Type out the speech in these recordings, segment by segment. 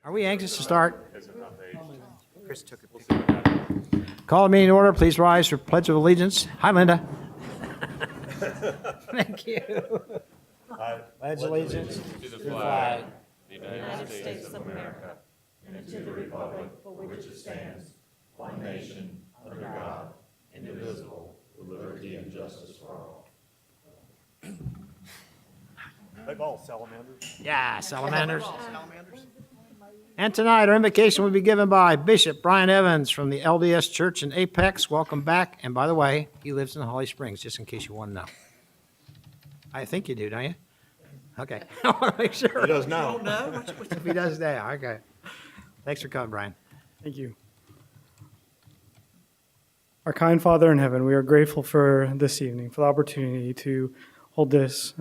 Are we anxious to start? Chris took a picture. Call the meeting to order. Please rise for Pledge of Allegiance. Hi, Linda. Thank you. Pledge allegiance To the flag, the United States of America, and to the republic for which it stands, one nation, under God, indivisible, with liberty and justice for all. They've all salamanders. Yeah, salamanders. And tonight, our invocation will be given by Bishop Brian Evans from the LDS Church in Apex. Welcome back. And by the way, he lives in Holly Springs, just in case you want to know. I think you do, don't you? Okay. I want to make sure. He does now. If he does now, okay. Thanks for coming, Brian. Thank you. Our kind Father in heaven, we are grateful for this evening, for the opportunity to hold this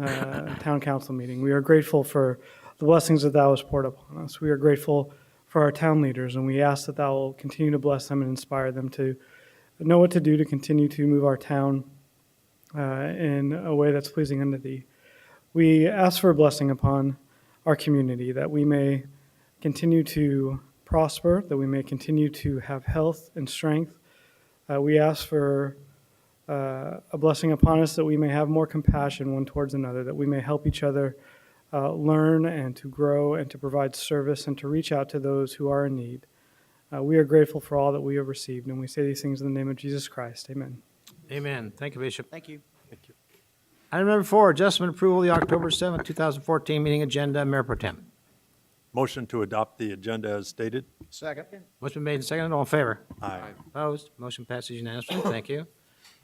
town council meeting. We are grateful for the blessings that thou hast poured upon us. We are grateful for our town leaders, and we ask that thou will continue to bless them and inspire them to know what to do to continue to move our town in a way that's pleasing unto thee. We ask for a blessing upon our community, that we may continue to prosper, that we may continue to have health and strength. We ask for a blessing upon us, that we may have more compassion one towards another, that we may help each other learn and to grow and to provide service and to reach out to those who are in need. We are grateful for all that we have received, and we say these things in the name of Jesus Christ. Amen. Amen. Thank you, Bishop. Thank you. Thank you. Item number 4, adjustment approval of the October 7, 2014 meeting agenda. Mayor Pro Tem. Motion to adopt the agenda as stated. Second. Motion made and seconded. All in favor? Aye. Opposed? Motion passes unanimously. Thank you.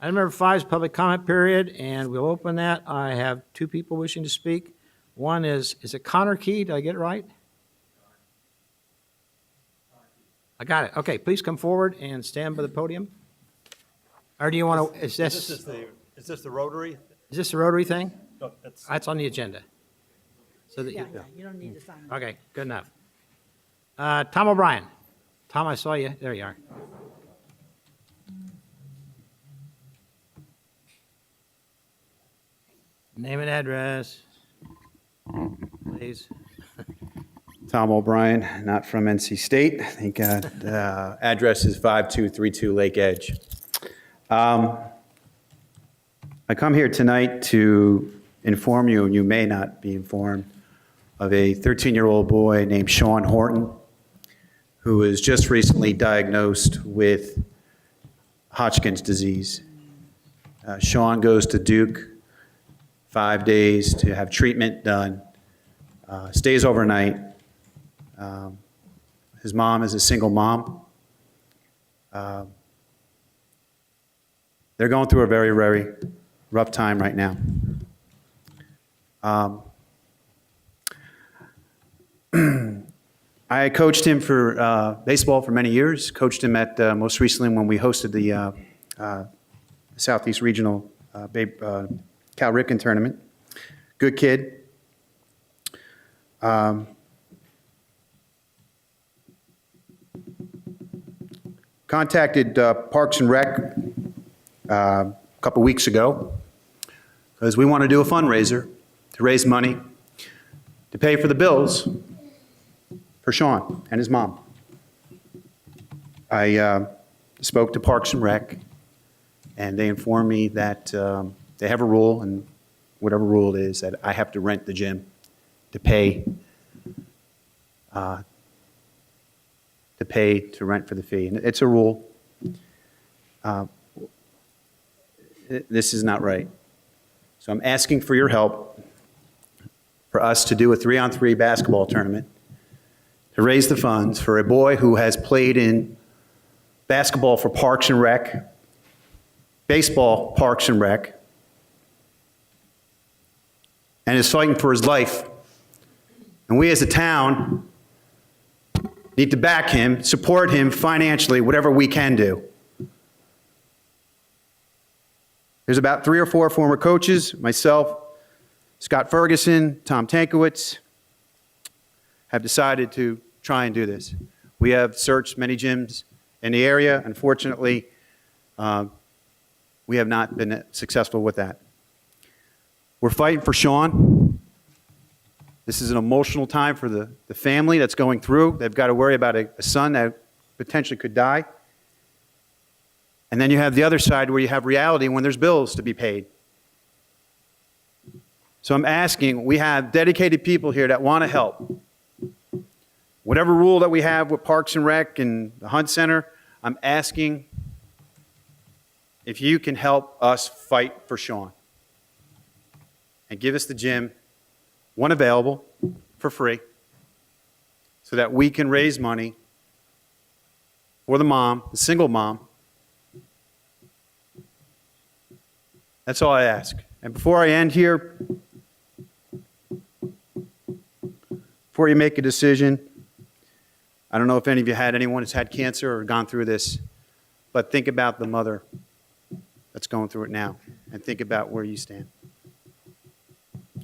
Item number 5 is public comment period, and we'll open that. I have 2 people wishing to speak. One is it Connor Key? Did I get it right? I got it. Okay, please come forward and stand by the podium. Or do you want to, is this the Rotary? the Rotary thing? No, it's, That's on the agenda. So that Yeah, you don't need to sign it. okay, good enough. Tom O'Brien. Tom, I saw you. There you are. Name and address, please. Tom O'Brien, not from NC State. I think the address is 5232 Lake Edge. I come here tonight to inform you, and you may not be informed, of a 13-year-old boy named Sean Horton, who was just recently diagnosed with Hodgkin's disease. Sean goes to Duke 5 days to have treatment done, stays overnight. His mom is a single mom. They're going through a very, very rough time right now. I coached him for baseball for many years, coached him at most recently when we hosted the Southeast Regional Cal Ripken tournament. Good kid. Contacted Parks and Rec a couple weeks ago because we want to do a fundraiser to raise money to pay for the bills for Sean and his mom. I spoke to Parks and Rec, and they informed me that they have a rule, and whatever rule it is, that I have to rent the gym to pay to rent for the fee. And it's a rule. This is not right. So I'm asking for your help for us to do a 3-on-3 basketball tournament to raise the funds for a boy who has played in basketball for Parks and Rec, baseball, Parks and Rec, and is fighting for his life. And we as a town need to back him, support him financially, whatever we can do. There's about 3 or 4 former coaches, myself, Scott Ferguson, Tom Tankowitz, have decided to try and do this. We have searched many gyms in the area. Unfortunately, we have not been successful with that. We're fighting for Sean. This is an emotional time for the family that's going through. They've got to worry about a son that potentially could die. And then you have the other side where you have reality when there's bills to be paid. So I'm asking, we have dedicated people here that want to help. Whatever rule that we have with Parks and Rec and the Hunt Center, I'm asking if you can help us fight for Sean. And give us the gym, one available for free, so that we can raise money for the mom, the single mom. That's all I ask. And before I end here, before you make a decision, I don't know if any of you had anyone who's had cancer or gone through this, but think about the mother that's going through it now, and think about where you stand.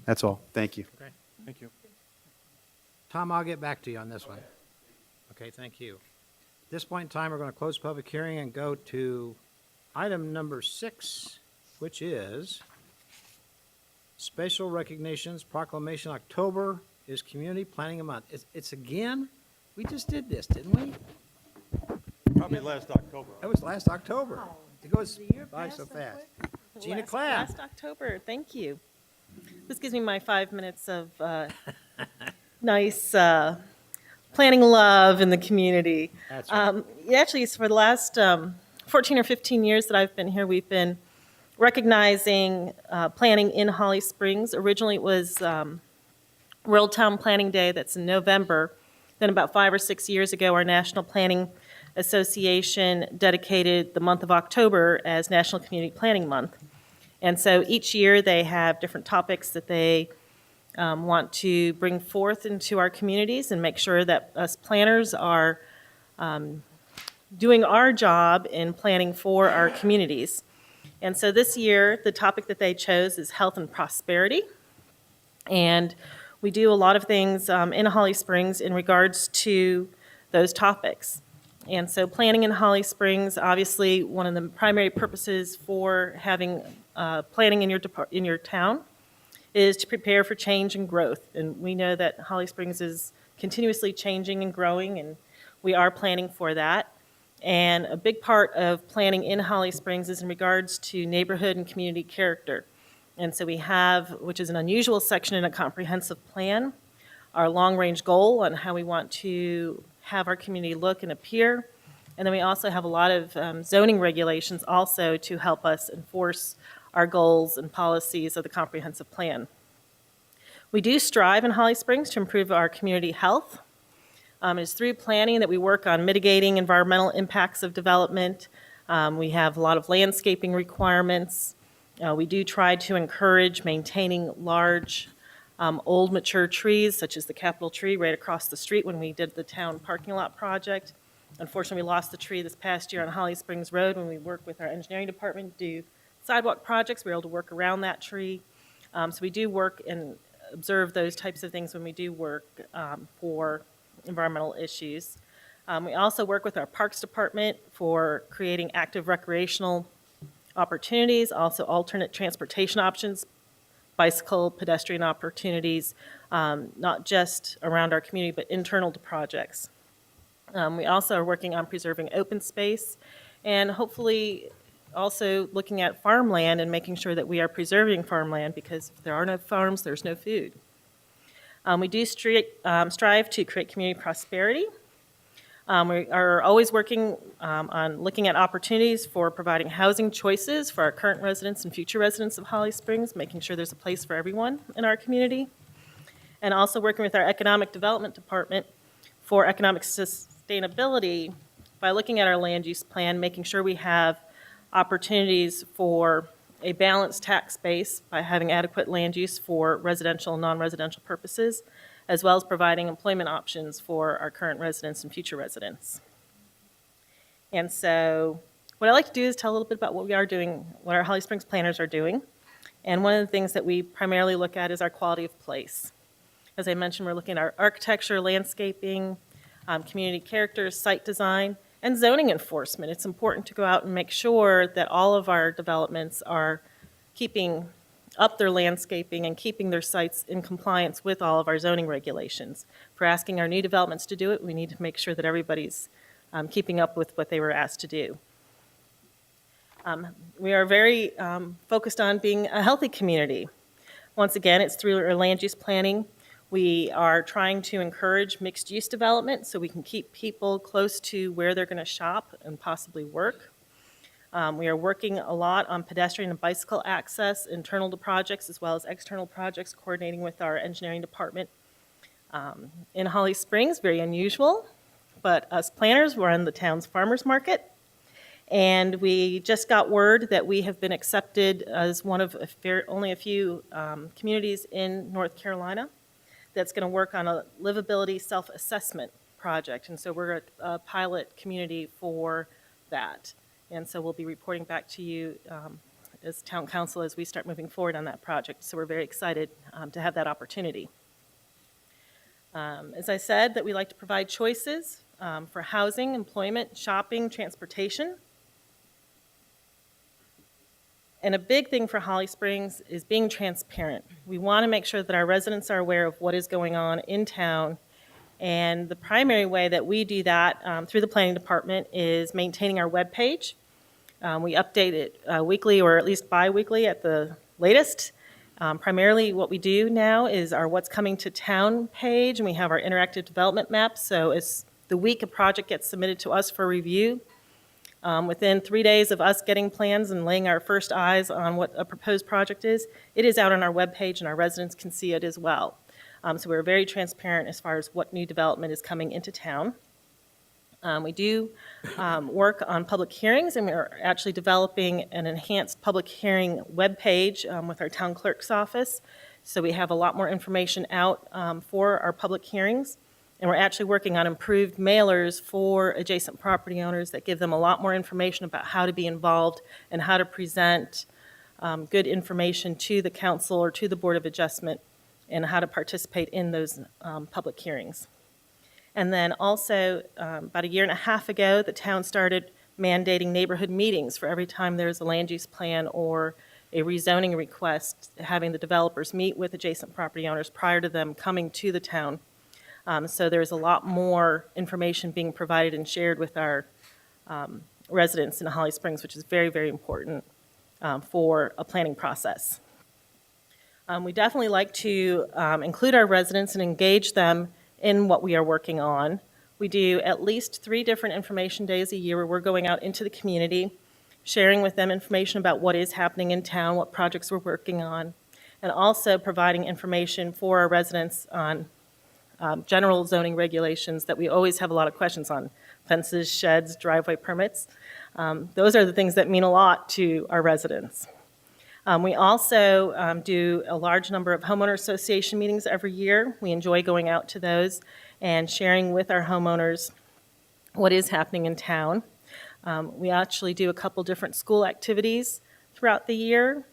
That's all. Thank you. Okay. Thank you. Tom, I'll get back to you on this one. Okay, thank you. At this point in time, we're going to close public hearing and go to item number 6, which is special recognitions proclamation. October is Community Planning Month. It's again? We just did this, didn't we? Probably last October. That was last October. It goes The year by passed so so fast. quick. Gina Clapp. Last October, thank you. This gives me my 5 minutes of nice planning love in the community. That's right. Actually, it's for the last 14 or 15 years that I've been here, we've been recognizing planning in Holly Springs. Originally, it was World Town Planning Day, that's in November. Then about 5 or 6 years ago, our National Planning Association dedicated the month of October as National Community Planning Month. And so each year, they have different topics that they want to bring forth into our communities and make sure that us planners are doing our job in planning for our communities. And so this year, the topic that they chose is health and prosperity. And we do a lot of things in Holly Springs in regards to those topics. And so planning in Holly Springs, obviously, one of the primary purposes for having planning in your town is to prepare for change and growth. And we know that Holly Springs is continuously changing and growing, and we are planning for that. And a big part of planning in Holly Springs is in regards to neighborhood and community character. And so we have, which is an unusual section in a comprehensive plan, our long-range goal on how we want to have our community look and appear. And then we also have a lot of zoning regulations also to help us enforce our goals and policies of the comprehensive plan. We do strive in Holly Springs to improve our community health. It's through planning that we work on mitigating environmental impacts of development. We have a lot of landscaping requirements. We do try to encourage maintaining large, old mature trees, such as the Capitol tree right across the street when we did the town parking lot project. Unfortunately, we lost the tree this past year on Holly Springs Road when we worked with our engineering department to do sidewalk projects. We were able to work around that tree. So we do work and observe those types of things when we do work for environmental issues. We also work with our Parks Department for creating active recreational opportunities, also alternate transportation options, bicycle, pedestrian opportunities, not just around our community, but internal to projects. We also are working on preserving open space and hopefully also looking at farmland and making sure that we are preserving farmland, because if there are no farms, there's no food. We do strive to create community prosperity. We are always working on looking at opportunities for providing housing choices for our current residents and future residents of Holly Springs, making sure there's a place for everyone in our community. And also working with our Economic Development Department for economic sustainability by looking at our land use plan, making sure we have opportunities for a balanced tax base by having adequate land use for residential and non-residential purposes, as well as providing employment options for our current residents and future residents. And so what I like to do is tell a little bit about what we are doing, what our Holly Springs planners are doing. And one of the things that we primarily look at is our quality of place. As I mentioned, we're looking at our architecture, landscaping, community character, site design, and zoning enforcement. It's important to go out and make sure that all of our developments are keeping up their landscaping and keeping their sites in compliance with all of our zoning regulations. For asking our new developments to do it, we need to make sure that everybody's keeping up with what they were asked to do. We are very focused on being a healthy community. Once again, it's through our land use planning. We are trying to encourage mixed-use development so we can keep people close to where they're going to shop and possibly work. We are working a lot on pedestrian and bicycle access, internal to projects as well as external projects, coordinating with our engineering department. In Holly Springs, very unusual, but us planners were in the town's farmers market. And we just got word that we have been accepted as one of only a few communities in North Carolina that's going to work on a livability self-assessment project. And so we're a pilot community for that. And so we'll be reporting back to you as town council as we start moving forward on that project. So we're very excited to have that opportunity. As I said, that we like to provide choices for housing, employment, shopping, transportation. And a big thing for Holly Springs is being transparent. We want to make sure that our residents are aware of what is going on in town. And the primary way that we do that through the planning department is maintaining our webpage. We update it weekly or at least bi-weekly at the latest. Primarily what we do now is our What's Coming to Town page, and we have our interactive development map. So as the week a project gets submitted to us for review, within 3 days of us getting plans and laying our first eyes on what a proposed project is, it is out on our webpage and our residents can see it as well. So we're very transparent as far as what new development is coming into town. We do work on public hearings, and we're actually developing an enhanced public hearing webpage with our town clerk's office. So we have a lot more information out for our public hearings. And we're actually working on improved mailers for adjacent property owners that give them a lot more information about how to be involved and how to present good information to the council or to the Board of Adjustment and how to participate in those public hearings. And then also, about a year and a half ago, the town started mandating neighborhood meetings for every time there's a land use plan or a rezoning request, having the developers meet with adjacent property owners prior to them coming to the town. So there's a lot more information being provided and shared with our residents in Holly Springs, which is very, very important for a planning process. We definitely like to include our residents and engage them in what we are working on. We do at least 3 different information days a year where we're going out into the community, sharing with them information about what is happening in town, what projects we're working on, and also providing information for our residents on general zoning regulations that we always have a lot of questions on: fences, sheds, driveway permits. Those are the things that mean a lot to our residents. We also do a large number of homeowner association meetings every year. We enjoy going out to those and sharing with our homeowners what is happening in town. We actually do a couple different school activities throughout the year,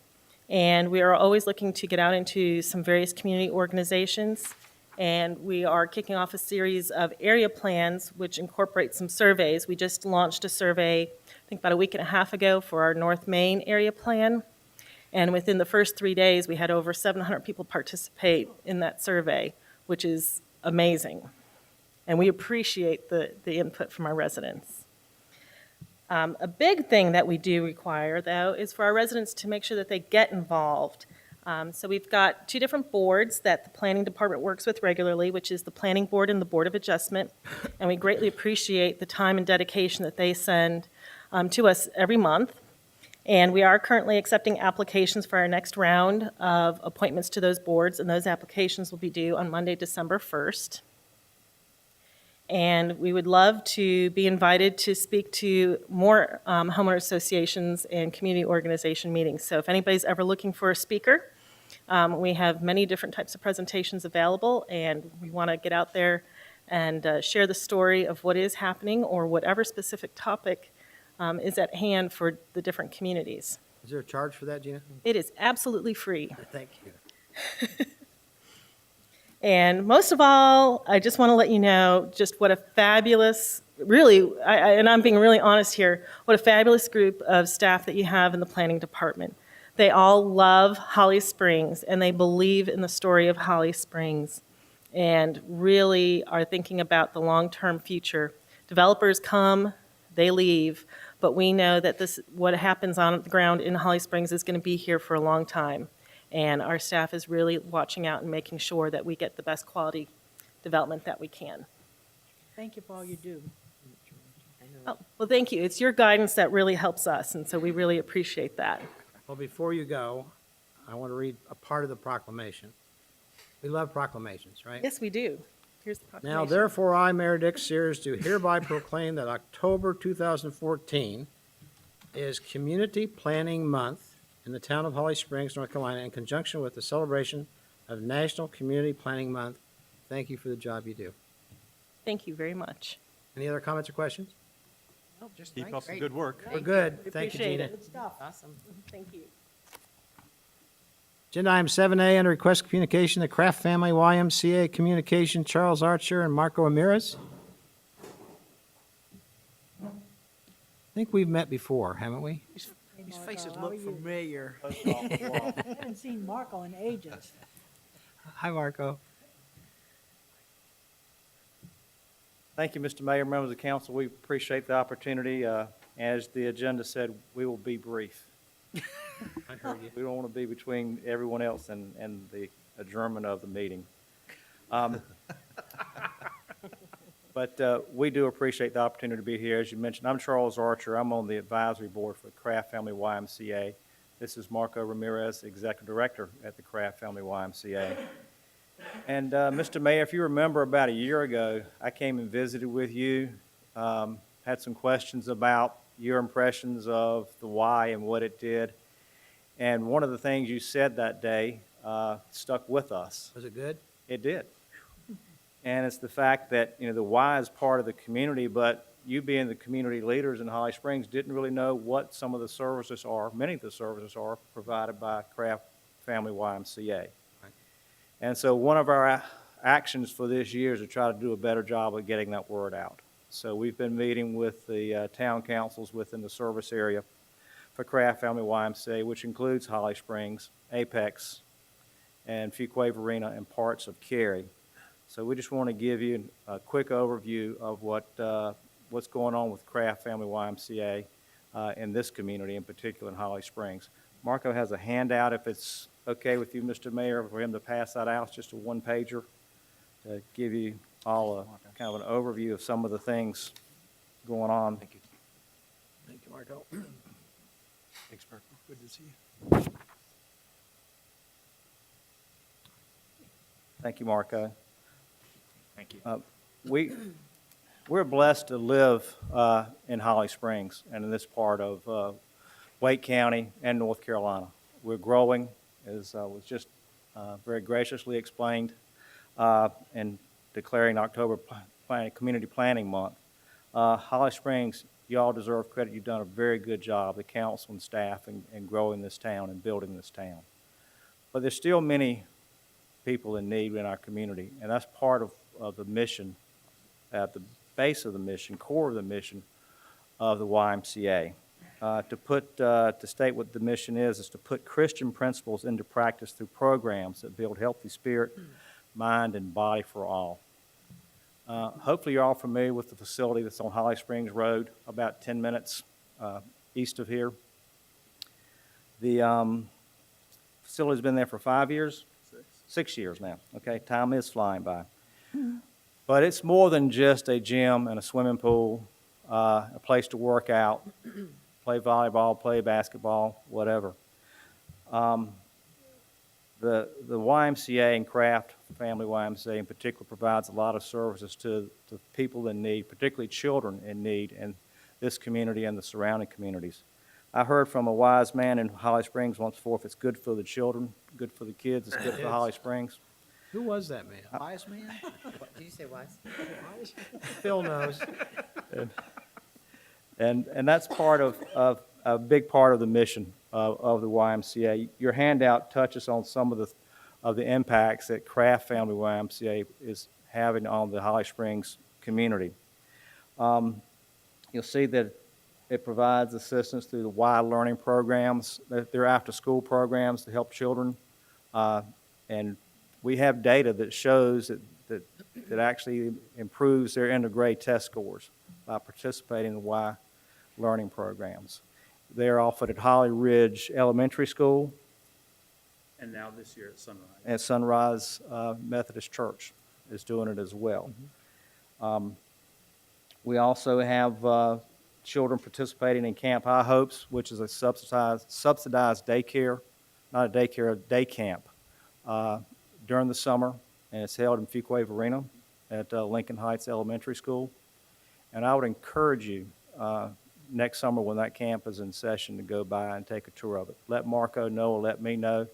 and we are always looking to get out into some various community organizations. And we are kicking off a series of area plans which incorporate some surveys. We just launched a survey, I think about a week and a half ago, for our North Main area plan. And within the first 3 days, we had over 700 people participate in that survey, which is amazing. And we appreciate the input from our residents. A big thing that we do require, though, is for our residents to make sure that they get involved. So we've got 2 different boards that the planning department works with regularly, which is the Planning Board and the Board of Adjustment. And we greatly appreciate the time and dedication that they send to us every month. And we are currently accepting applications for our next round of appointments to those boards, and those applications will be due on Monday, December 1st. And we would love to be invited to speak to more homeowner associations and community organization meetings. So if anybody's ever looking for a speaker, we have many different types of presentations available, and we want to get out there and share the story of what is happening or whatever specific topic is at hand for the different communities. Is there a charge for that, Gina? It is absolutely free. Thank you. And most of all, I just want to let you know just what a fabulous, really, and I'm being really honest here, what a fabulous group of staff that you have in the planning department. They all love Holly Springs, and they believe in the story of Holly Springs and really are thinking about the long-term future. Developers come, they leave, but we know that what happens on the ground in Holly Springs is going to be here for a long time. And our staff is really watching out and making sure that we get the best quality development that we can. Thank you for all you do. Oh, well, thank you. It's your guidance that really helps us, and so we really appreciate that. Well, before you go, I want to read a part of the proclamation. We love proclamations, right? Yes, we do. Here's the proclamation. Now, therefore, I, Mayor Dick Sears, do hereby proclaim that October 2014 is Community Planning Month in the town of Holly Springs, North Carolina, in conjunction with the celebration of National Community Planning Month. Thank you for the job you do. Thank you very much. Any other comments or questions? Keep up the good work. We're good. We Thank you, appreciate Gina. it. Good stuff. Awesome. Thank you. Agenda item 7A, under request communication, the Kraft Family YMCA Communication, Charles Archer and Marco Ramirez. I think we've met before, haven't we? These faces look familiar. I haven't seen Marco in ages. Hi, Marco. Thank you, Mr. Mayor, members of the council. We appreciate the opportunity. As the agenda said, we will be brief. I heard you. We don't want to be between everyone else and the adjournment of the meeting. But we do appreciate the opportunity to be here. As you mentioned, I'm Charles Archer. I'm on the advisory board for the Kraft Family YMCA. This is Marco Ramirez, Executive Director at the Kraft Family YMCA. And Mr. Mayor, if you remember about a year ago, I came and visited with you, had some questions about your impressions of the Y and what it did. And one of the things you said that day stuck with us. Was it good? It did. And it's the fact that, the Y is part of the community, but you being the community leaders in Holly Springs didn't really know what some of the services are, many of the services are provided by Kraft Family YMCA. And so one of our actions for this year is to try to do a better job of getting that word out. So we've been meeting with the town councils within the service area for Kraft Family YMCA, which includes Holly Springs, Apex, and Fuquay-Varina, and parts of Cary. So we just want to give you a quick overview of what's going on with Kraft Family YMCA in this community, in particular in Holly Springs. Marco has a handout, if it's okay with you, Mr. Mayor, for him to pass that out. It's just a one-pager to give you all a kind of an overview of some of the things going on. Thank you. Thank you, Marco. Thanks, Mark. Good to see you. Thank you, Marco. Thank you. We're blessed to live in Holly Springs and in this part of Wake County and North Carolina. We're growing, as was just very graciously explained in declaring October Community Planning Month. Holly Springs, you all deserve credit. You've done a very good job, the council and staff, in growing this town and building this town. But there's still many people in need in our community, and that's part of the mission, at the base of the mission, core of the mission of the YMCA. To state what the mission is to put Christian principles into practice through programs that build healthy spirit, mind, and body for all. Hopefully you're all familiar with the facility that's on Holly Springs Road, about 10 minutes east of here. The facility's been there for 5 years? 6 years now. Okay, time is flying by. But it's more than just a gym and a swimming pool, a place to work out, play volleyball, play basketball, whatever. The YMCA and Kraft Family YMCA in particular provides a lot of services to people in need, particularly children in need in this community and the surrounding communities. I heard from a wise man in Holly Springs once before, if it's good for the children, good for the kids, it's good for Holly Springs. Who was that man? Wise man? Did you say wise? Phil knows. And that's part of a big part of the mission of the YMCA. Your handout touches on some of the impacts that Kraft Family YMCA is having on the Holly Springs community. You'll see that It provides assistance through the Y learning programs, their after-school programs to help children. And we have data that shows that actually improves their end-of-grade test scores by participating in Y learning programs. They're offered at Holly Ridge Elementary School And now this year at Sunrise. and Sunrise Methodist Church is doing it as well. We also have children participating in Camp High Hopes, which is a subsidized daycare, not a daycare, a day camp during the summer, and it's held in Fuquay Arena at Lincoln Heights Elementary School. And I would encourage you next summer when that camp is in session to go by and take a tour of it. Let Marco know or let me know.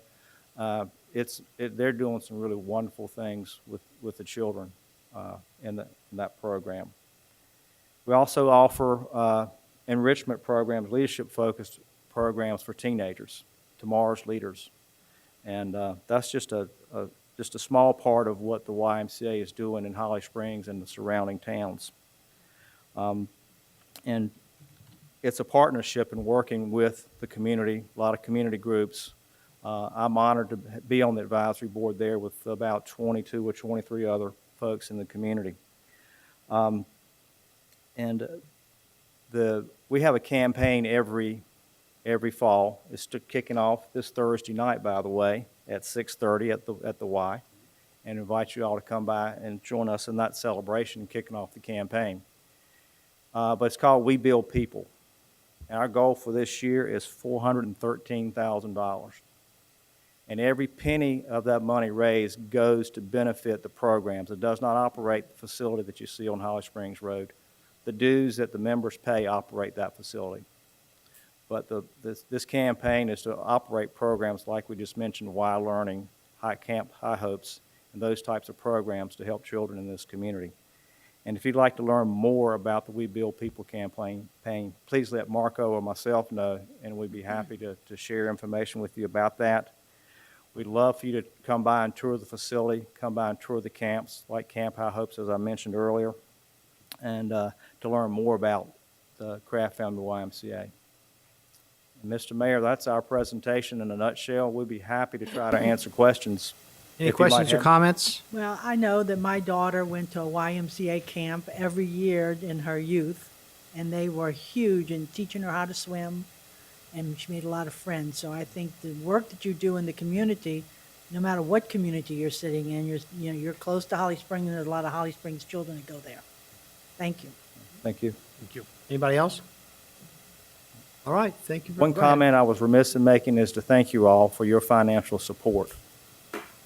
They're doing some really wonderful things with the children in that program. We also offer enrichment programs, leadership-focused programs for teenagers, tomorrow's leaders. And that's just a small part of what the YMCA is doing in Holly Springs and the surrounding towns. And it's a partnership in working with the community, a lot of community groups. I'm honored to be on the advisory board there with about 22 or 23 other folks in the community. We have a campaign every fall. It's kicking off this Thursday night, by the way, at 6:30 at the Y, and invite you all to come by and join us in that celebration kicking off the campaign. But it's called We Build People. And our goal for this year is $413,000. And every penny of that money raised goes to benefit the programs. It does not operate the facility that you see on Holly Springs Road. The dues that the members pay operate that facility. But this campaign is to operate programs like we just mentioned, Y Learning, Camp High Hopes, and those types of programs to help children in this community. And if you'd like to learn more about the We Build People campaign, please let Marco or myself know, and we'd be happy to share information with you about that. We'd love for you to come by and tour the facility, come by and tour the camps, like Camp High Hopes, as I mentioned earlier, and to learn more about the Craft Family YMCA. And Mr. Mayor, that's our presentation in a nutshell. We'd be happy to try to answer questions. Any if you might questions or have- comments? Well, I know that my daughter went to a YMCA camp every year in her youth, and they were huge in teaching her how to swim, and she made a lot of friends. So I think the work that you do in the community, no matter what community you're sitting in, you're close to Holly Springs, and there's a lot of Holly Springs children that go there. Thank you. Thank you. Thank you. Anybody else? All right, thank you. One Go ahead. comment I was remiss in making is to thank you all for your financial support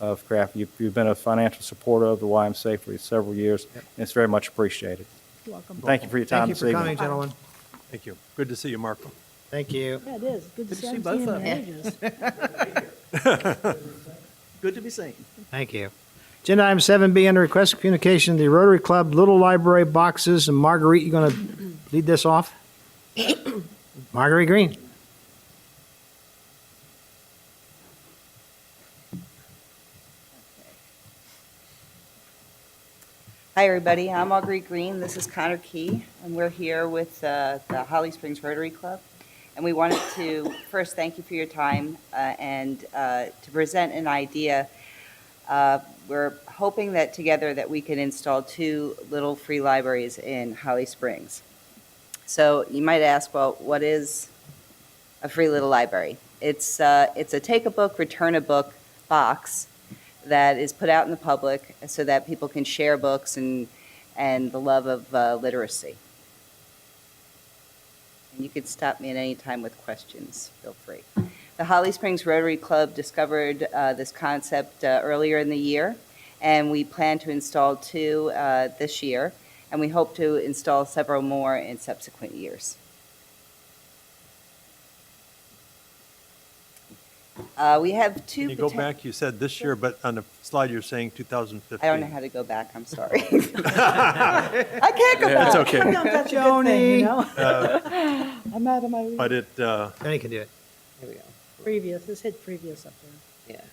of Craft. You've been a financial supporter of the YMCA for several years, and it's very much appreciated. You're welcome. Thank you for your time Thank you this for evening. coming, gentlemen. Thank you. Good to see you, Marco. Thank you. Yeah, it is. Good to to see see you both in of the you. ages. Good to be seen. Thank you. Agenda item 7B, under request of communication, the Rotary Club Little Library boxes. And Marguerite, you going to lead this off? Marguerite Green. Hi, everybody. I'm Marguerite Green. This is Connor Key, and we're here with the Holly Springs Rotary Club. And we wanted to first thank you for your time and to present an idea. We're hoping that together that we can install 2 little free libraries in Holly Springs. So you might ask, well, what is a free little library? It's a take a book, return a book box that is put out in the public so that people can share books and the love of literacy. And you can stop me at any time with questions, feel free. The Holly Springs Rotary Club discovered this concept earlier in the year, and we plan to install 2 this year, and we hope to install several more in subsequent years. We have 2. Can you go back? You said this year, but on the slide you're saying 2015. I don't know how to go back, I'm sorry. I can't go back. That's okay. Sometimes that's a good thing, you know? I'm out of my league. But it, Tony can do it. Here we go. Previous, let's hit previous up there. Yeah.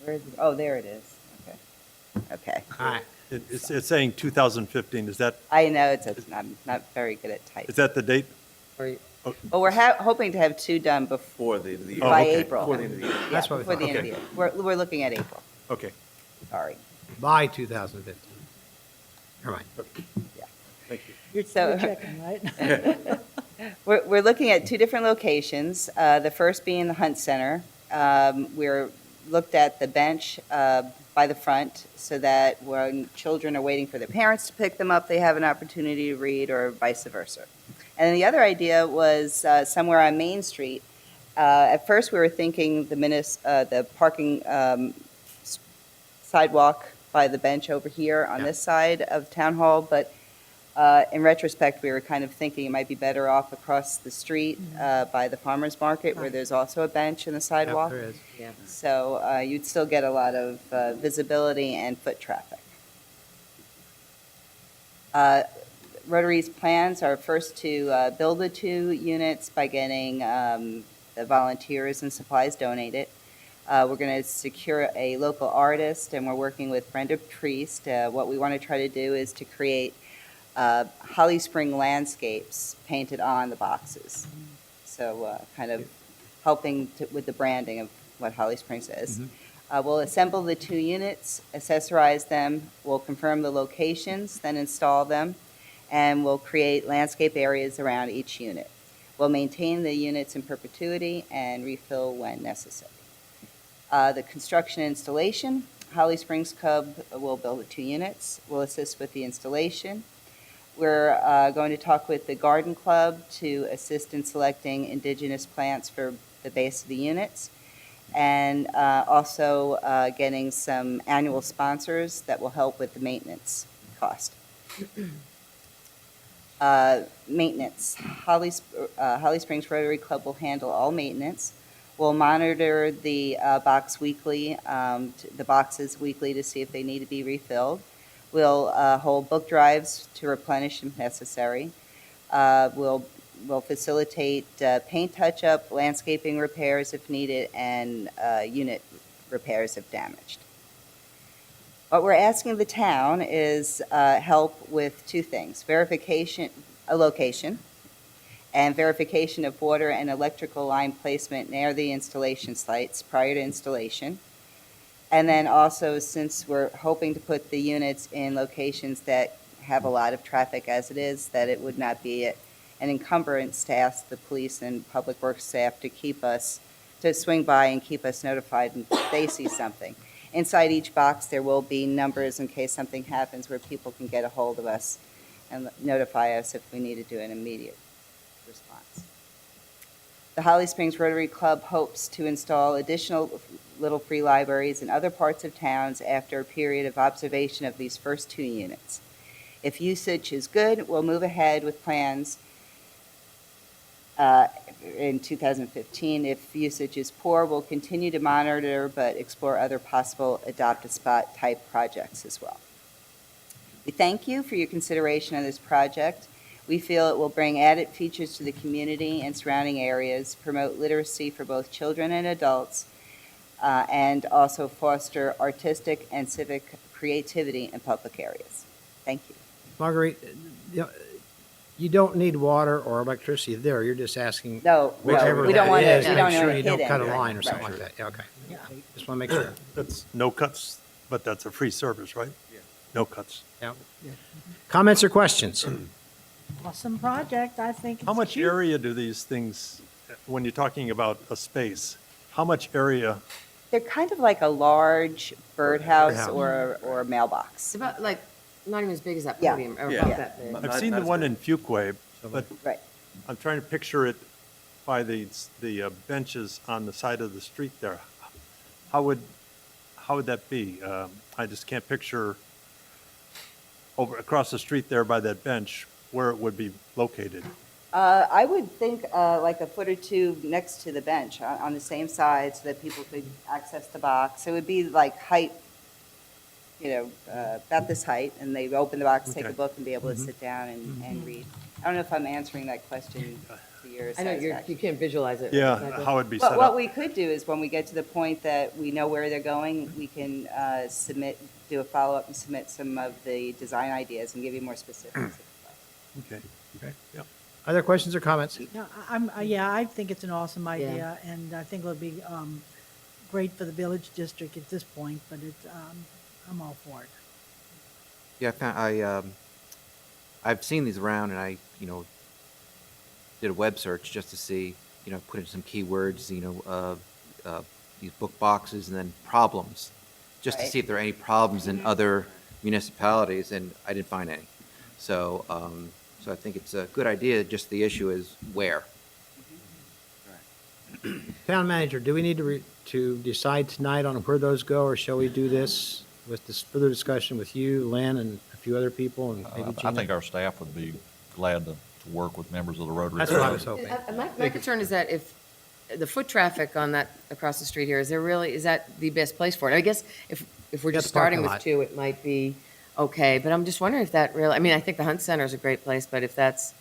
Where is it? Oh, there it is. Okay. Okay. All right. it's saying 2015. Is that I know it's not very good at type. the date? Well, we're hoping to have 2 done For the end of the year. by okay. April. Before the end of the year. Yeah, That's what we before the thought. end of the Okay. year. We're looking at April, Okay, sorry. By 2015. Never mind. thank you. You're So- checking, right? We're looking at 2 different locations, the first being the Hunt Center. We're looked at the bench by the front so that when children are waiting for their parents to pick them up, they have an opportunity to read or vice versa. And the other idea was somewhere on Main Street. At first, we were thinking the parking sidewalk by the bench over here on Yeah. this side of Town Hall, but in retrospect, we were kind of thinking it might be better off across the street by the farmer's market, where Right. there's also a bench in the Yep, sidewalk. there is. So you'd still get a lot of visibility and foot traffic. Rotary's plans are first to build the 2 units by getting the volunteers and supplies donated. We're going to secure a local artist, and we're working with Brenda Priest. What we want to try to do is to create Holly Spring landscapes painted on the boxes. So kind of helping with the branding of what Holly Springs is. We'll assemble the 2 units, accessorize them, we'll confirm the locations, then install them, and we'll create landscape areas around each unit. We'll maintain the units in perpetuity and refill when necessary. The construction installation, Holly Springs Cub will build the 2 units. We'll assist with the installation. We're going to talk with the Garden Club to assist in selecting indigenous plants for the base of the units, and also getting some annual sponsors that will help with the maintenance cost. Maintenance. Holly Springs Rotary Club will handle all maintenance. We'll monitor the boxes weekly to see if they need to be refilled. We'll hold book drives to replenish if necessary. We'll facilitate paint touch-up, landscaping repairs if needed, and unit repairs if damaged. What we're asking the town is help with 2 things: a location, and verification of water and electrical line placement near the installation sites prior to installation. And then also, since we're hoping to put the units in locations that have a lot of traffic as it is, that it would not be an encumbrance to ask the police and public works staff to swing by and keep us notified if they see something. Inside each box, there will be numbers in case something happens where people can get a hold of us and notify us if we need to do an immediate response. The Holly Springs Rotary Club hopes to install additional little free libraries in other parts of towns after a period of observation of these first 2 units. If usage is good, we'll move ahead with plans in 2015. If usage is poor, we'll continue to monitor but explore other possible adopt-a-spot type projects as well. We thank you for your consideration of this project. We feel it will bring added features to the community and surrounding areas, promote literacy for both children and adults, and also foster artistic and civic creativity in public areas. Thank you. Marguerite, you don't need water or electricity there. You're just asking No, wherever we don't that want to, is, we make don't sure want you to don't hit cut a anything. line or something Right. like that. Yeah, okay. Just want to make sure. That's no cuts, but that's a free service, right? Yeah. No cuts. Yeah. Comments or questions? Awesome project, I think. How it's much cute. area do these things, when you're talking about a space, how much area? They're kind of like a large birdhouse Birdhouse. or a mailbox. It's about, like, not even as big as that Yeah. podium, or Yeah. about Yeah. that big. I've seen the one in Fuquay, but Right. I'm trying to picture it by the benches on the side of the street there. How would that be? I just can't picture over across the street there by that bench where it would be located. I would think like a foot or 2 next to the bench on the same side so that people could access the box. It would be like height, about this height, and they open the box, take a Okay. book, and be able to sit down and read. I don't know if I'm answering that question to your I know, you satisfaction. can't visualize it. Yeah, exactly. how it'd be set But what up. we could do is when we get to the point that we know where they're going, we can do a follow-up and submit some of the design ideas and give you more specifics. Okay. Okay. Yep. Other questions or comments? No, yeah, I think it's an awesome idea, and I think it'll be great for the village district at this point, but it's, I'm all for it. Yeah, I've seen these around, and I, did a web search just to see, put in some keywords, these book boxes and then problems, just to Right. see if there are any problems in other municipalities, and I didn't find any. So, so I think it's a good idea. Just the issue is where. Town manager, do we need to decide tonight on where those go, or shall we do this with this further discussion with you, Lynn, and a few other people, and maybe I Gina? think our staff would be glad to work with members of the Rotary. That's what I Club. was hoping. My concern is that if the foot traffic on that, across the street here, is that the best place for it? I guess if we're Got just the parking starting with lot. two, it might be okay, but I'm just wondering if that really, I mean, I think the Hunt Center is a great place, but if that's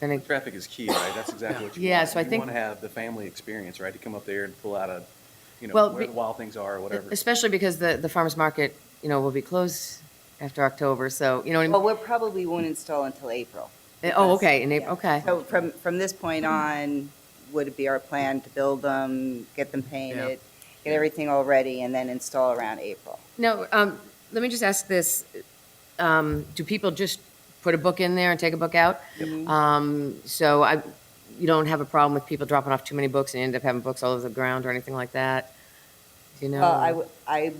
gonna, Traffic is key, right? That's exactly what you want. Yeah, so I think- You want to have the family experience, right? To come up there and pull out Well, where the wild things are or whatever. especially because the farmer's market, will be closed after October, so, what I Well, mean? we probably won't install until April. Oh, okay, in April, Yeah. okay. So from this point on, would it be our plan to build them, get them painted, get everything all ready, and then install around April? No, let me just ask this. Do people just put a book in there and take a book out? So you don't have a problem with people dropping off too many books and end up having books all over the ground or anything like that? Well, I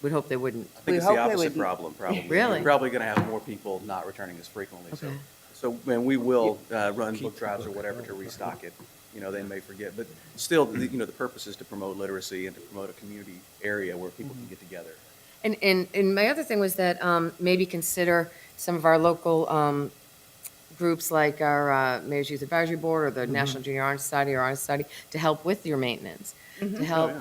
Would hope they wouldn't. I think we it's the hope they opposite would- problem, probably. Really? You're probably going to have more people not returning as frequently, so. Okay. So, and we will run book drives or whatever to restock it. They may forget, but still, the purpose is to promote literacy and to promote a community area where people can get together. And my other thing was that maybe consider some of our local groups like our Mayor's Youth Advisory Board or the National Junior Honor Society or Honor Society to help with your maintenance, to help,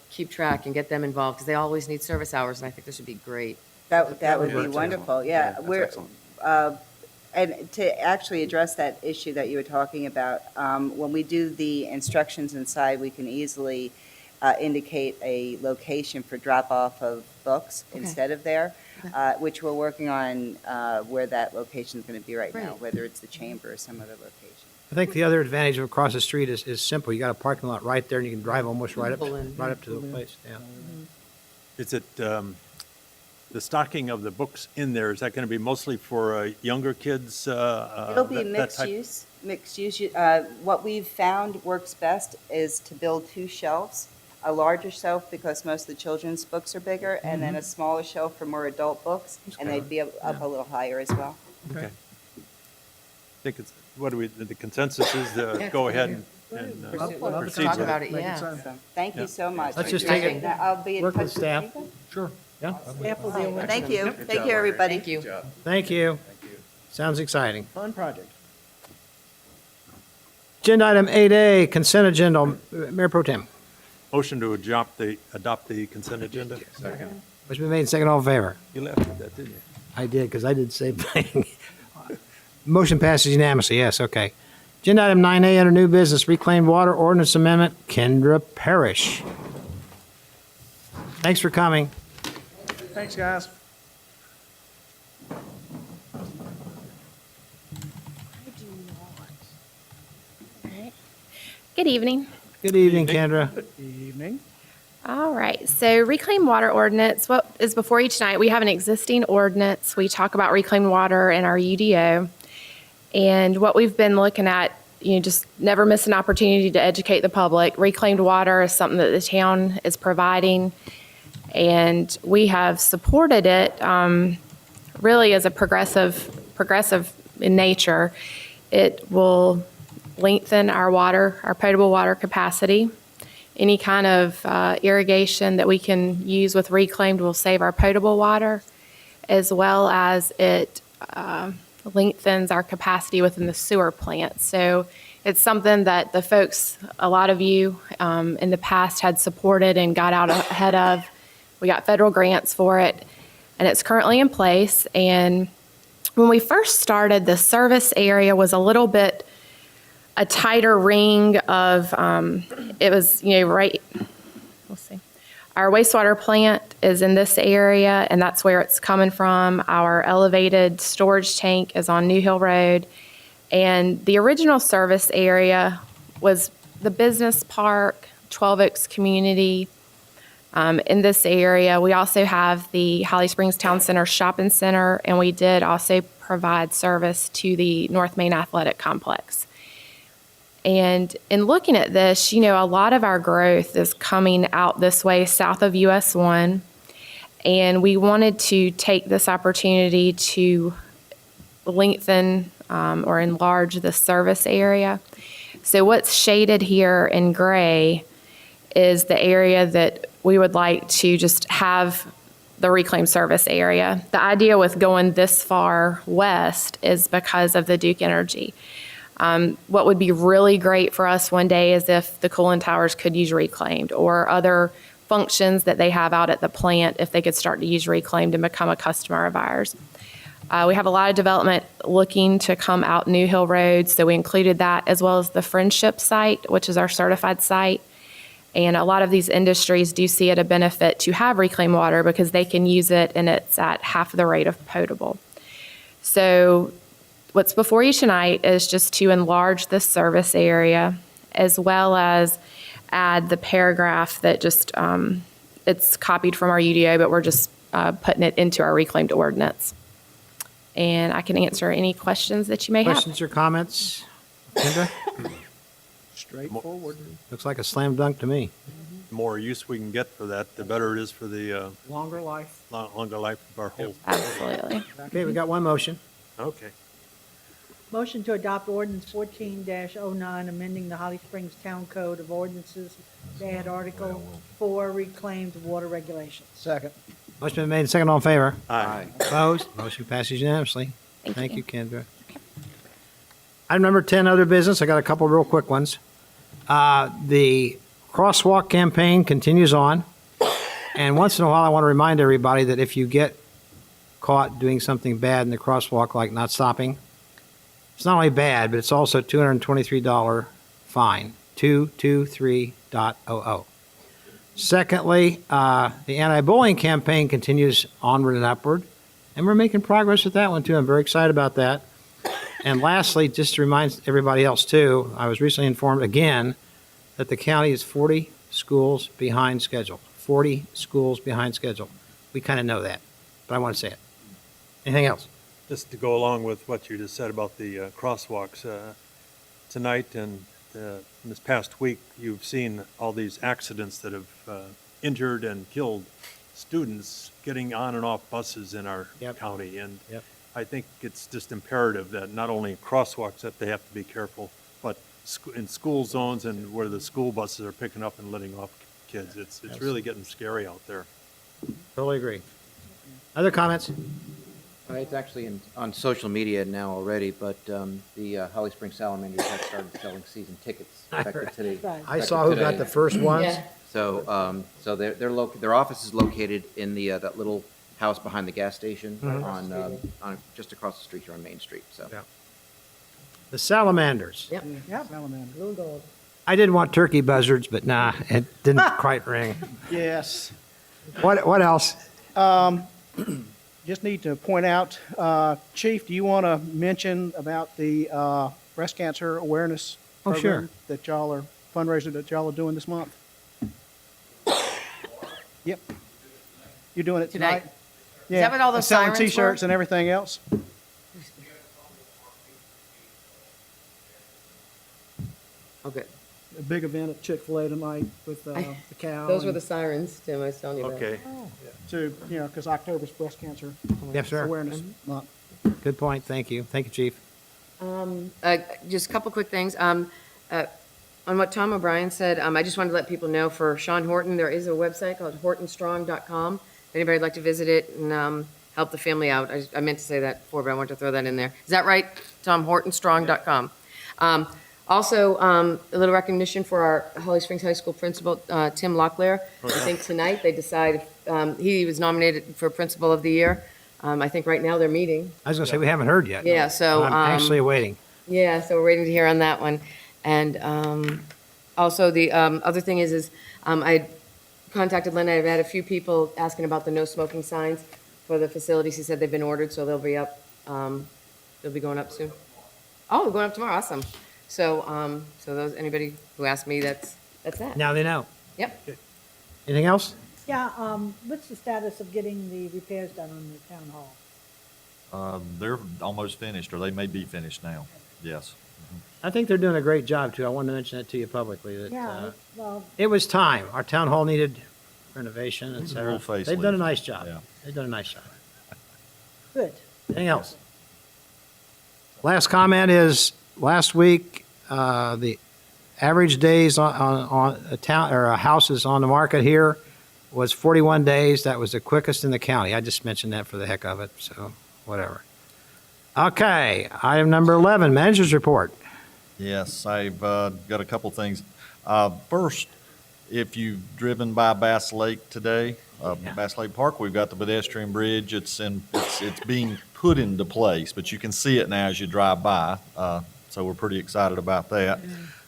keep track and get them involved, because they always need service hours, and I think this would be great. That would Yeah, be that's wonderful, Yeah, yeah. that's We're, excellent. and to actually address that issue that you were talking about, when we do the instructions inside, we can easily indicate a location for drop-off of books Okay. instead of there, which we're working on where that location is going to be right now, Great. whether it's the chamber or some other location. I think the other advantage of across the street is simple. You got a parking lot right there, and you can drive almost right up Pull in. to the place, yeah. Is it, the stocking of the books in there, is that going to be mostly for younger kids? It'll be mixed use. What we've found works best is to build two shelves, a larger shelf because most of the children's books are bigger, and then a smaller shelf for more adult books, and they'd be up a little higher as well. Okay. I think it's, the consensus is to go ahead and proceed Talk with about it. it, yeah. So, thank you so much. Let's just take it- I'll be in work with touch with staff. you. Sure. Yeah. Staff will deal with it. Thank you. Good Thank job, you, everybody. Thank you. Good job. Thank you. Thank you. Sounds exciting. Fun project. Agenda item 8A, consent agenda. Mayor Pro Tem. Motion to adopt the consent agenda? Second. Motion been made, and second, all in favor. You laughed at that, didn't you? I did, because I did the same thing. Motion passes unanimously, yes, okay. Agenda item 9A, under new business, reclaimed water ordinance amendment, Kendra Parrish. Thanks for coming. Thanks, guys. Good evening. Good evening, Kendra. Evening. All right, so reclaimed water ordinance, what is before you tonight, we have an existing ordinance. We talk about reclaimed water in our UDO. And what we've been looking at, just never miss an opportunity to educate the public. Reclaimed water is something that the town is providing, and we have supported it really as a progressive in nature. It will lengthen our potable water capacity. Any kind of irrigation that we can use with reclaimed will save our potable water, as well as it lengthens our capacity within the sewer plant. So it's something that the folks, a lot of you in the past had supported and got out ahead of. We got federal grants for it, and it's currently in place. And when we first started, the service area was a little bit a tighter ring of, it was, right, we'll see. Our wastewater plant is in this area, and that's where it's coming from. Our elevated storage tank is on New Hill Road, And the original service area was the business park, 12 Oaks community. In this area, we also have the Holly Springs Town Center Shopping Center, and we did also provide service to the North Main Athletic Complex. And in looking at this, you know, a lot of our growth is coming out this way, south of US 1. And we wanted to take this opportunity to lengthen or enlarge the service area. So what's shaded here in gray is the area that we would like to just have the reclaimed service area. The idea with going this far west is because of the Duke Energy. What would be really great for us one day is if the cooling towers could use reclaimed, or other functions that they have out at the plant, if they could start to use reclaimed and become a customer of ours. We have a lot of development looking to come out New Hill Road, so we included that, as well as the Friendship site, which is our certified site. And a lot of these industries do see it a benefit to have reclaimed water because they can use it and it's at half the rate of potable. So what's before you tonight is just to enlarge the service area, as well as add the paragraph that just, it's copied from our UDO, but we're just putting it into our reclaimed ordinance. And I can answer any questions that you may have. Questions or comments? Kendra? Straightforward. Looks like a slam dunk to me. The more use we can get for that, the better it is for the Longer life. longer life of our whole. Absolutely. Okay, we got one motion. Okay. Motion to adopt ordinance 14-09, amending the Holly Springs Town Code of Ordinances to add Article 4, reclaimed water regulations. Second. Motion been made and second, all in favor? Aye. Opposed? Motion passes unanimously. Thank you. You, Kendra. Item number 10, other business. I got a couple real quick ones. The crosswalk campaign continues on. And once in a while, I want to remind everybody that if you get caught doing something bad in the crosswalk, like not stopping, it's not only bad, but it's also a $223 fine, 223.00. Secondly, the anti-bullying campaign continues onward and upward, and we're making progress with that one too. I'm very excited about that. And lastly, just to remind everybody else too, I was recently informed again that the county is 40 schools behind schedule. 40 schools behind schedule. We kind of know that, but I want to say it. Anything else? Just to go along with what you just said about the crosswalks, tonight and this past week, you've seen all these accidents that have injured and killed students getting on and off buses in our county. And I think it's just imperative that not only crosswalks that they have to be careful, but in school zones and where the school buses are picking up and letting off kids. It's really getting scary out there. Totally agree. Other comments? It's actually on social media now already, but the Holly Springs Salamanders have started selling season tickets effective today. I saw who got the first ones. Yeah. So, so their office is located in the that little house behind the gas station on just across the street here on Main Street. So, Yeah. The salamanders. Yep. Yep. Salamander. Blue gold. I did want turkey buzzards, but nah, it didn't quite ring. Yes. What else? Just need to point out, Chief, do you want to mention about the breast cancer awareness Oh, program sure. that y'all are, fundraiser that y'all are doing this month? Yep. You're doing it Tonight. tonight? Is that what all those selling sirens were? T-shirts and everything else? Okay. A big event at Chick-fil-A tonight with the cow. Those were and the sirens Tim was telling you about. Okay. To, because October's breast cancer Yes, sir. awareness month. Good point. Thank you. Thank you, Chief. Just a couple quick things. On what Tom O'Brien said, I just wanted to let people know for Sean Horton, there is a website called hortonstrong.com. If anybody'd like to visit it and help the family out. I meant to say that before, but I wanted to throw that in there. Is that right, Tom? Hortonstrong.com. Also, a little recognition for our Holly Springs High School principal, Tim Locklear. I think tonight they decided, he was nominated for Principal of the Year. I think right now they're meeting. I was going to say, we haven't heard yet. Yeah, so. I'm anxiously waiting. Yeah, so we're waiting to hear on that one. And also, the other thing is I contacted Linda. I've had a few people asking about the no smoking signs for the facilities. He said they've been ordered, so they'll be up, they'll be going up soon. Oh, we're going up tomorrow, awesome. So, so those, anybody who asked me, that's that. Now they know. Yep. Anything else? Yeah, what's the status of getting the repairs done on the town hall? They're almost finished, or they may be finished now. Yes. I think they're doing a great job, too. I wanted to mention that to you publicly, that Yeah, well, it was time. Our town hall needed renovation, et cetera. Full facelift. They've done a nice job. Yeah. They've done a nice job. good. Anything else? Last comment is, last week, the average days on a town, or houses on the market here was 41 days. That was the quickest in the county. I just mentioned that for the heck of it, so whatever. Okay, item number 11, manager's report. Yes, I've got a couple things. First, if you've driven by Bass Lake today, Bass Lake Park, we've got the pedestrian bridge. It's being put into place, but you can see it now as you drive by. So we're pretty excited about that.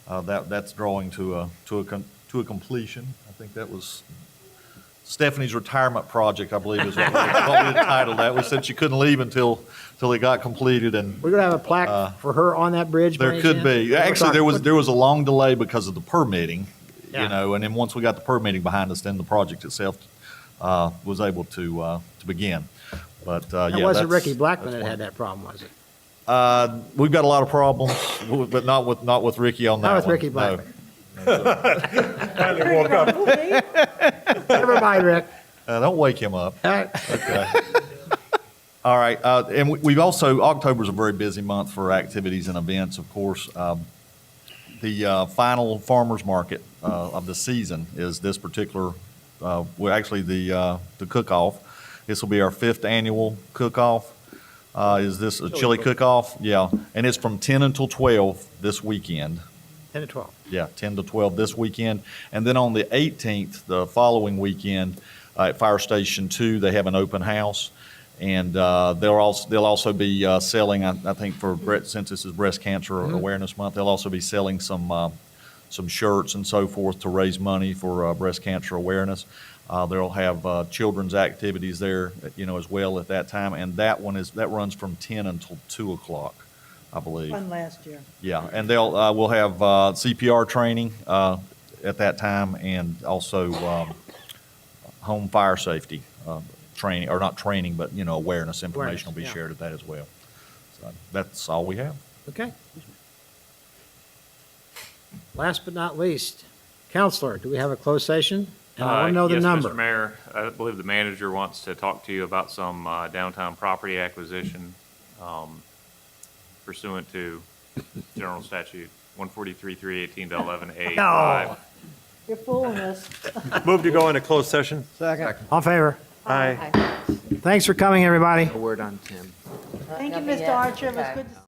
That's drawing to a completion. I think that was Stephanie's retirement project, I believe, is what we entitled that. We said she couldn't leave until it got completed, and We're going to have a plaque for her on that bridge? by there any could chance? be. Actually, there was a long delay because of the permitting, Yeah. and then once we got the permitting behind us, then the project itself was able to begin. But It yeah, wasn't that's- Ricky Blackman that's that one. had that problem, was it? We've got a lot of problems, but not with Ricky on that Not with one. Ricky No. Blackman. Never mind, Rick. Don't wake him up. All right. Okay. All right, and we've also, October's a very busy month for activities and events, of course. The final farmer's market of the season is this particular, well, actually the cook-off. This will be our 5th annual cook-off. Is this a chili cook-off? Yeah, and it's from 10 until 12 this weekend. 10 to 12. Yeah, 10 to 12 this weekend. And then on the 18th, the following weekend, at Fire Station 2, they have an open house. And they'll also be selling, I think since this is Breast Cancer Awareness Month, they'll also be selling some shirts and so forth to raise money for breast cancer awareness. They'll have children's activities there, as well at that time. And that runs from 10 until 2 o'clock, I believe. Fun last year. Yeah, and we'll have CPR training at that time, and also home fire safety training, or not training, but awareness information will be yeah. shared at that as well. So that's all we have. Okay. Last but not least, Counselor, do we have a closed session? And I want to know the number. Yes, Mr. Mayor, I believe the manager wants to talk to you about some downtown property acquisition pursuant to General Statute 143-318-11A5. No. You're fooling us. Move to go into closed session. All in favor? Aye. Thanks for coming, everybody. A word on Tim. Thank you, Nothing Mr. yet. Archer. It was Okay. good to see you.